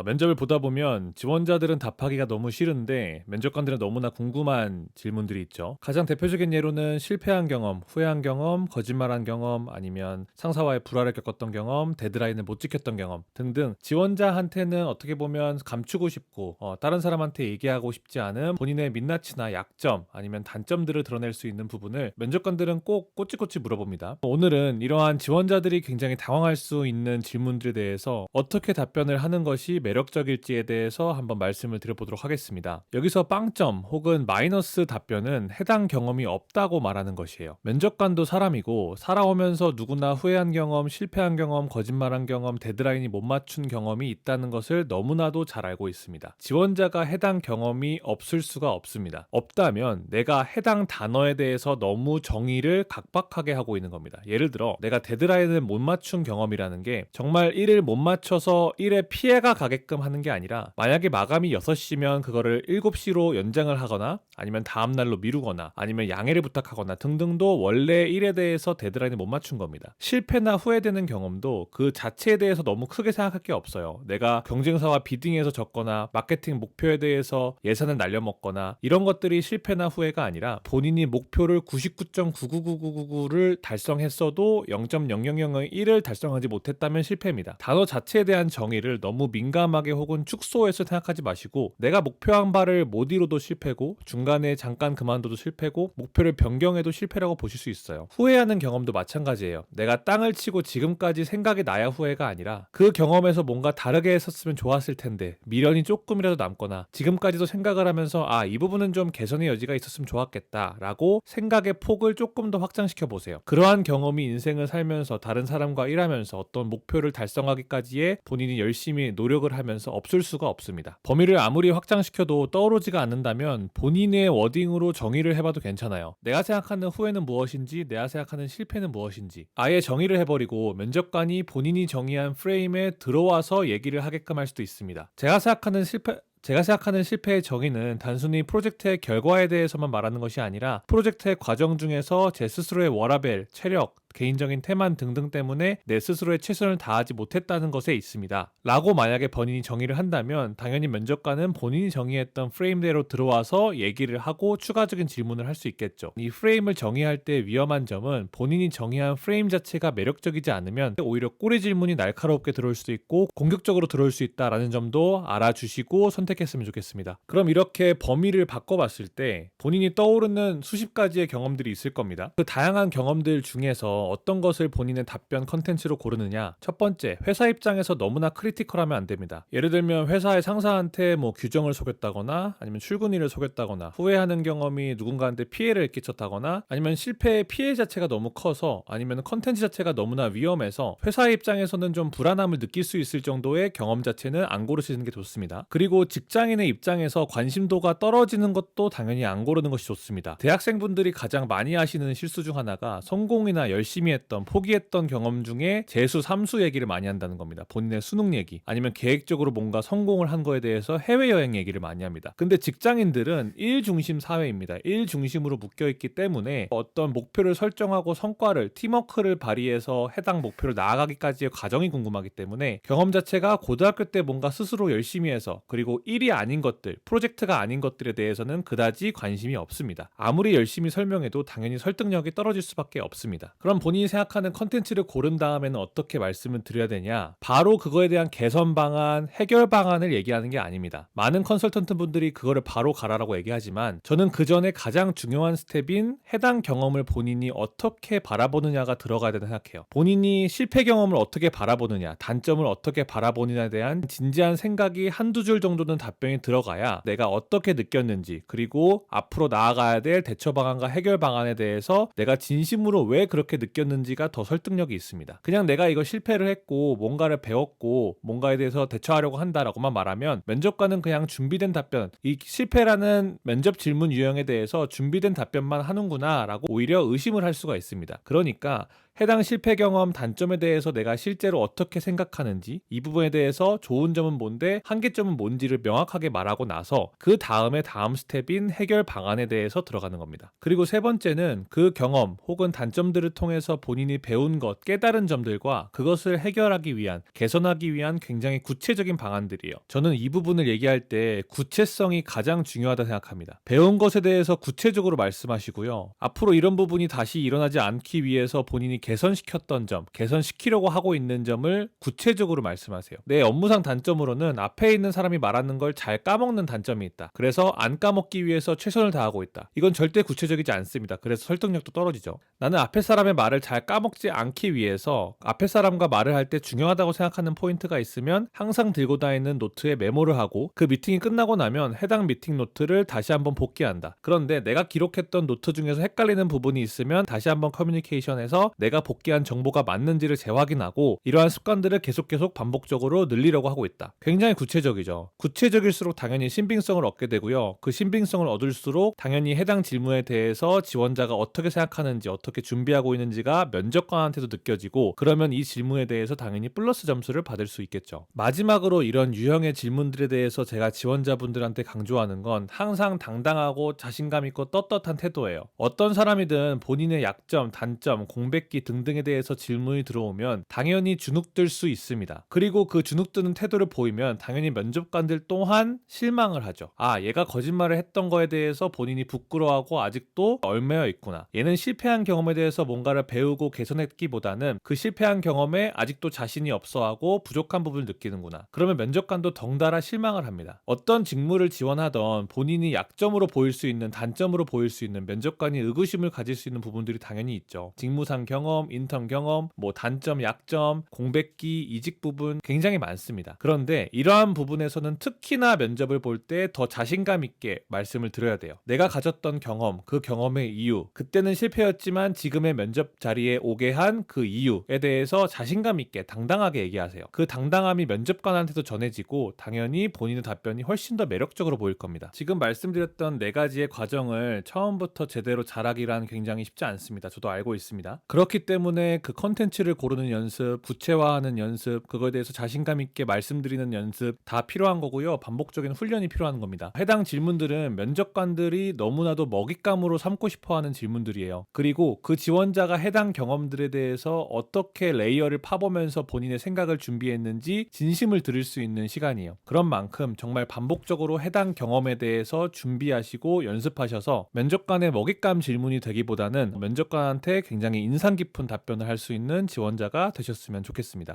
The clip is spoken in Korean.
면접을 보다 보면 지원자들은 답하기가 너무 싫은데 면접관들은 너무나 궁금한 질문들이 있죠. 가장 대표적인 예로는 실패한 경험, 후회한 경험, 거짓말한 경험, 아니면 상사와의 불화를 겪었던 경험, 데드라인을 못 지켰던 경험 등등 지원자한테는 어떻게 보면 감추고 싶고 다른 사람한테 얘기하고 싶지 않은 본인의 민낯이나 약점 아니면 단점들을 드러낼 수 있는 부분을 면접관들은 꼭 꼬치꼬치 물어봅니다. 오늘은 이러한 지원자들이 굉장히 당황할 수 있는 질문들에 대해서 어떻게 답변을 하는 것이 매력적일지에 대해서 한번 말씀을 드려보도록 하겠습니다. 여기서 빵점 혹은 마이너스 답변은 해당 경험이 없다고 말하는 것이에요. 면접관도 사람이고 살아오면서 누구나 후회한 경험, 실패한 경험, 거짓말한 경험, 데드라인이 못 맞춘 경험이 있다는 것을 너무나도 잘 알고 있습니다. 지원자가 해당 경험이 없을 수가 없습니다. 없다면 내가 해당 단어에 대해서 너무 정의를 각박하게 하고 있는 겁니다. 예를 들어 내가 데드라인을 못 맞춘 경험이라는 게 정말 1을 못 맞춰서 1에 피해가 가게끔 하는 게 아니라 만약에 마감이 6시면 그거를 7시로 연장을 하거나 아니면 다음날로 미루거나 아니면 양해를 부탁하거나 등등도 원래 1에 대해서 데드라인을 못 맞춘 겁니다. 실패나 후회되는 경험도 그 자체에 대해서 너무 크게 생각할 게 없어요. 내가 경쟁사와 비딩해서 졌거나 마케팅 목표에 대해서 예산을 날려먹거나 이런 것들이 실패나 후회가 아니라 본인이 목표를 99.99999를 달성했어도 0.0001을 달성하지 못했다면 실패입니다. 단어 자체에 대한 정의를 너무 민감하게 혹은 축소해서 생각하지 마시고 내가 목표한 바를 못 이뤄도 실패고 중간에 잠깐 그만둬도 실패고 목표를 변경해도 실패라고 보실 수 있어요. 후회하는 경험도 마찬가지예요. 내가 땅을 치고 지금까지 생각이 나야 후회가 아니라 그 경험에서 뭔가 다르게 했었으면 좋았을 텐데 미련이 조금이라도 남거나 지금까지도 생각을 하면서 이 부분은 좀 개선의 여지가 있었으면 좋았겠다 라고 생각의 폭을 조금 더 확장시켜 보세요. 그러한 경험이 인생을 살면서 다른 사람과 일하면서 어떤 목표를 달성하기까지의 본인이 열심히 노력을 하면서 없을 수가 없습니다. 범위를 아무리 확장시켜도 떠오르지가 않는다면 본인의 워딩으로 정의를 해봐도 괜찮아요. 내가 생각하는 후회는 무엇인지, 내가 생각하는 실패는 무엇인지 아예 정의를 해버리고 면접관이 본인이 정의한 프레임에 들어와서 얘기를 하게끔 할 수도 있습니다. 제가 생각하는 실패의 정의는 단순히 프로젝트의 결과에 대해서만 말하는 것이 아니라 프로젝트의 과정 중에서 제 스스로의 워라밸, 체력, 개인적인 태만 등등 때문에 내 스스로의 최선을 다하지 못했다는 것에 있습니다. 라고 만약에 본인이 정의를 한다면 당연히 면접관은 본인이 정의했던 프레임대로 들어와서 얘기를 하고 추가적인 질문을 할 수 있겠죠. 이 프레임을 정의할 때 위험한 점은 본인이 정의한 프레임 자체가 매력적이지 않으면 오히려 꼬리 질문이 날카롭게 들어올 수도 있고 공격적으로 들어올 수 있다라는 점도 알아주시고 선택했으면 좋겠습니다. 그럼 이렇게 범위를 바꿔봤을 때 본인이 떠오르는 수십 가지의 경험들이 있을 겁니다. 그 다양한 경험들 중에서 어떤 것을 본인의 답변 컨텐츠로 고르느냐. 첫 번째, 회사 입장에서 너무나 크리티컬하면 안 됩니다. 예를 들면 회사의 상사한테 규정을 속였다거나 아니면 출근일을 속였다거나 후회하는 경험이 누군가한테 피해를 끼쳤다거나 아니면 실패의 피해 자체가 너무 커서 아니면 컨텐츠 자체가 너무나 위험해서 회사의 입장에서는 좀 불안함을 느낄 수 있을 정도의 경험 자체는 안 고르시는 게 좋습니다. 그리고 직장인의 입장에서 관심도가 떨어지는 것도 당연히 안 고르는 것이 좋습니다. 대학생분들이 가장 많이 하시는 실수 중 하나가 성공이나 열심히 했던 포기했던 경험 중에 재수, 삼수 얘기를 많이 한다는 겁니다. 본인의 수능 얘기 아니면 계획적으로 뭔가 성공을 한 거에 대해서 해외여행 얘기를 많이 합니다. 근데 직장인들은 일 중심 사회입니다. 일 중심으로 묶여있기 때문에 어떤 목표를 설정하고 성과를 팀워크를 발휘해서 해당 목표를 나아가기까지의 과정이 궁금하기 때문에 경험 자체가 고등학교 때 뭔가 스스로 열심히 해서 그리고 일이 아닌 것들, 프로젝트가 아닌 것들에 대해서는 그다지 관심이 없습니다. 아무리 열심히 설명해도 당연히 설득력이 떨어질 수밖에 없습니다. 그럼 본인이 생각하는 컨텐츠를 고른 다음에는 어떻게 말씀을 드려야 되냐? 바로 그거에 대한 개선 방안, 해결 방안을 얘기하는 게 아닙니다. 많은 컨설턴트 분들이 그거를 바로 가라라고 얘기하지만 저는 그 전에 가장 중요한 스텝인 해당 경험을 본인이 어떻게 바라보느냐가 들어가야 된다고 생각해요. 본인이 실패 경험을 어떻게 바라보느냐, 단점을 어떻게 바라보느냐에 대한 진지한 생각이 한두 줄 정도는 답변이 들어가야 내가 어떻게 느꼈는지 그리고 앞으로 나아가야 될 대처 방안과 해결 방안에 대해서 내가 진심으로 왜 그렇게 느꼈는지가 더 설득력이 있습니다. 그냥 내가 이거 실패를 했고 뭔가를 배웠고 뭔가에 대해서 대처하려고 한다라고만 말하면 면접관은 그냥 준비된 답변, 이 실패라는 면접 질문 유형에 대해서 준비된 답변만 하는구나 라고 오히려 의심을 할 수가 있습니다. 그러니까 해당 실패 경험 단점에 대해서 내가 실제로 어떻게 생각하는지, 이 부분에 대해서 좋은 점은 뭔데 한계점은 뭔지를 명확하게 말하고 나서 그 다음에 다음 스텝인 해결 방안에 대해서 들어가는 겁니다. 그리고 세 번째는 그 경험 혹은 단점들을 통해서 본인이 배운 것, 깨달은 점들과 그것을 해결하기 위한, 개선하기 위한 굉장히 구체적인 방안들이에요. 저는 이 부분을 얘기할 때 구체성이 가장 중요하다 생각합니다. 배운 것에 대해서 구체적으로 말씀하시고요. 앞으로 이런 부분이 다시 일어나지 않기 위해서 본인이 개선시켰던 점, 개선시키려고 하고 있는 점을 구체적으로 말씀하세요. 내 업무상 단점으로는 앞에 있는 사람이 말하는 걸 잘 까먹는 단점이 있다. 그래서 안 까먹기 위해서 최선을 다하고 있다. 이건 절대 구체적이지 않습니다. 그래서 설득력도 떨어지죠. 나는 앞에 사람의 말을 잘 까먹지 않기 위해서 앞에 사람과 말을 할 때 중요하다고 생각하는 포인트가 있으면 항상 들고 다니는 노트에 메모를 하고 그 미팅이 끝나고 나면 해당 미팅 노트를 다시 한번 복기한다. 그런데 내가 기록했던 노트 중에서 헷갈리는 부분이 있으면 다시 한번 커뮤니케이션에서 내가 복기한 정보가 맞는지를 재확인하고 이러한 습관들을 계속 반복적으로 늘리려고 하고 있다. 굉장히 구체적이죠. 구체적일수록 당연히 신빙성을 얻게 되고요. 그 신빙성을 얻을수록 당연히 해당 질문에 대해서 지원자가 어떻게 생각하는지, 어떻게 준비하고 있는지가 면접관한테도 느껴지고, 그러면 이 질문에 대해서 당연히 플러스 점수를 받을 수 있겠죠. 마지막으로 이런 유형의 질문들에 대해서 제가 지원자분들한테 강조하는 건 항상 당당하고 자신감 있고 떳떳한 태도예요. 어떤 사람이든 본인의 약점, 단점, 공백기 등등에 대해서 질문이 들어오면 당연히 주눅들 수 있습니다. 그리고 그 주눅드는 태도를 보이면 당연히 면접관들 또한 실망을 하죠. 아, 얘가 거짓말을 했던 거에 대해서 본인이 부끄러워하고 아직도 얽매여 있구나. 얘는 실패한 경험에 대해서 뭔가를 배우고 개선했기보다는 그 실패한 경험에 아직도 자신이 없어하고 부족한 부분을 느끼는구나. 그러면 면접관도 덩달아 실망을 합니다. 어떤 직무를 지원하던 본인이 약점으로 보일 수 있는, 단점으로 보일 수 있는, 면접관이 의구심을 가질 수 있는 부분들이 당연히 있죠. 직무상 경험, 인턴 경험, 단점, 약점, 공백기, 이직 부분 굉장히 많습니다. 그런데 이러한 부분에서는 특히나 면접을 볼 때 더 자신감 있게 말씀을 드려야 돼요. 내가 가졌던 경험, 그 경험의 이유, 그때는 실패였지만 지금의 면접 자리에 오게 한 그 이유에 대해서 자신감 있게 당당하게 얘기하세요. 그 당당함이 면접관한테도 전해지고 당연히 본인의 답변이 훨씬 더 매력적으로 보일 겁니다. 지금 말씀드렸던 네 가지의 과정을 처음부터 제대로 잘하기란 굉장히 쉽지 않습니다. 저도 알고 있습니다. 그렇기 때문에 그 컨텐츠를 고르는 연습, 구체화하는 연습, 그거에 대해서 자신감 있게 말씀드리는 연습 다 필요한 거고요. 반복적인 훈련이 필요한 겁니다. 해당 질문들은 면접관들이 너무나도 먹잇감으로 삼고 싶어하는 질문들이에요. 그리고 그 지원자가 해당 경험들에 대해서 어떻게 레이어를 파보면서 본인의 생각을 준비했는지 진심을 들을 수 있는 시간이에요. 그런 만큼 정말 반복적으로 해당 경험에 대해서 준비하시고 연습하셔서 면접관의 먹잇감 질문이 되기보다는 면접관한테 굉장히 인상 깊은 답변을 할 수 있는 지원자가 되셨으면 좋겠습니다.